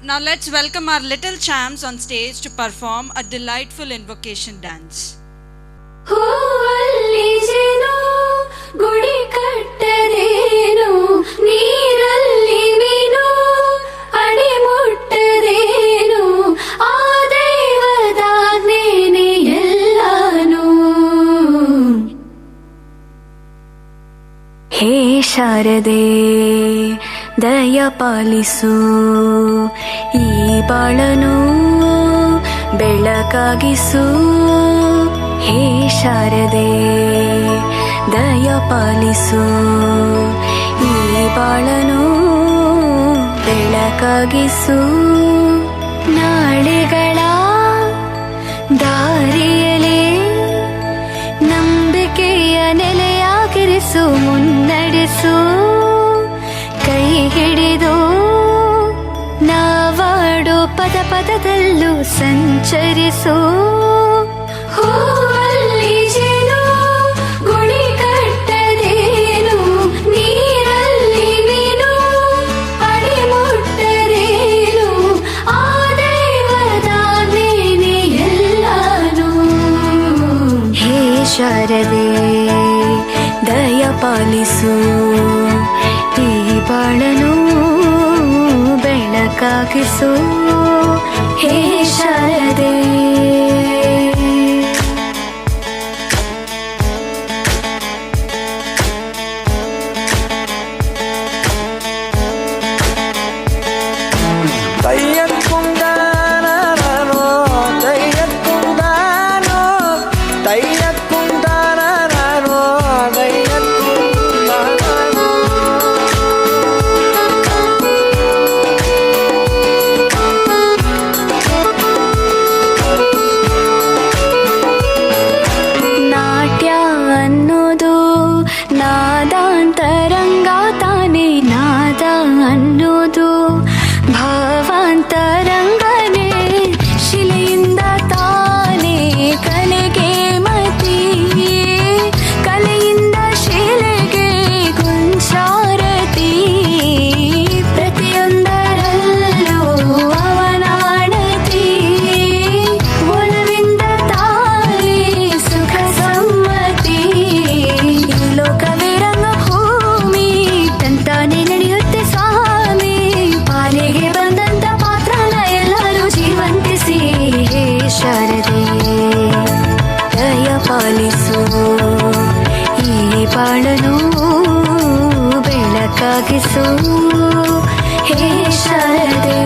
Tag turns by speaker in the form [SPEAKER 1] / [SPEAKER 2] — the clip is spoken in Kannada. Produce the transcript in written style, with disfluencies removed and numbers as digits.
[SPEAKER 1] Now let's welcome our little champs on stage to perform a delightful invocation dance.
[SPEAKER 2] ಹೂವಲ್ಲಿಜೆನೋ ಗುಡಿ ಕಟ್ಟದೇನೋ ನೀರಲ್ಲಿ ಮೀನು ಅಡಿ ಮುಟ್ಟದೇನೋ ಆ ದೈವದಾಜ್ಞೆನೇ ಎಲ್ಲಾನು. ಹೇ ಶಾರದೆ ದಯ ಪಾಲಿಸು ಈ ಬಾಳನು ಬೆಳಕಾಗಿಸು. ಹೇ ಶಾರದೆ ದಯ ಪಾಲಿಸು ಈ ಬಾಳನು ಬೆಳಕಾಗಿಸು. ನಾಳೆಗಳ ದಾರಿಯಲೇ ನಂಬಿಕೆಯ ನೆಲೆಯಾಗಿರಿಸು, ಮುನ್ನಡೆಸು ಕೈ ಹಿಡಿದು ನಾವಾಡೋ ಪದ ಪದದಲ್ಲೂ ಸಂಚರಿಸು. ಹೂವಲ್ಲಿಜೆನೋ ಗುಡಿ ಕಟ್ಟದೇನು ನೀರಲ್ಲಿ ಮೀನು ಅಡಿ ಮುಟ್ಟದೇನು ಆ ದೈವದಾಜ್ಞೆನೇ ಎಲ್ಲಾನು. ಹೇ ಶಾರದೆ ದಯ ಪಾಲಿಸು ಈ ಬಾಳನು ಬೆಳಕಾಗಿಸು. ಹೇ ಶಾರದೆ ನಾದಾಂತರಂಗ ತಾನೇ, ನಾದ ಅನ್ನೋದು ಭಾವಾಂತರಂಗನೇ, ಶಿಲೆಯಿಂದ ತಾನೇ ಕಲೆಗೆ ಮತಿ, ಕಲೆಯಿಂದ ಶಿಲೆಗೆ ಕುಂಚಾರತಿ, ಪ್ರತಿಯೊಂದರಲ್ಲೂ ಅವನಾಣತಿ, ಒಲವಿಂದ ತಾನೇ ಸುಖ ಸಮ್ಮತಿ. ಲೋಕವೇ ರಂಗಭೂಮಿ ತಂತಾನೆ ನಡೆಯುತ್ತೆ ಸ್ವಾಮಿ, ಪಾಲಿಗೆ ಬಂದಂತ ಪಾತ್ರನ ಎಲ್ಲರೂ ಜೀವಂತಿಸಿ. ಹೇ ಶಾರದೆ ದಯ ಪಾಲಿಸು ಈ ಬಾಳನು ಬೆಳಕಾಗಿಸು. ಹೇ ಶಾರದೆ.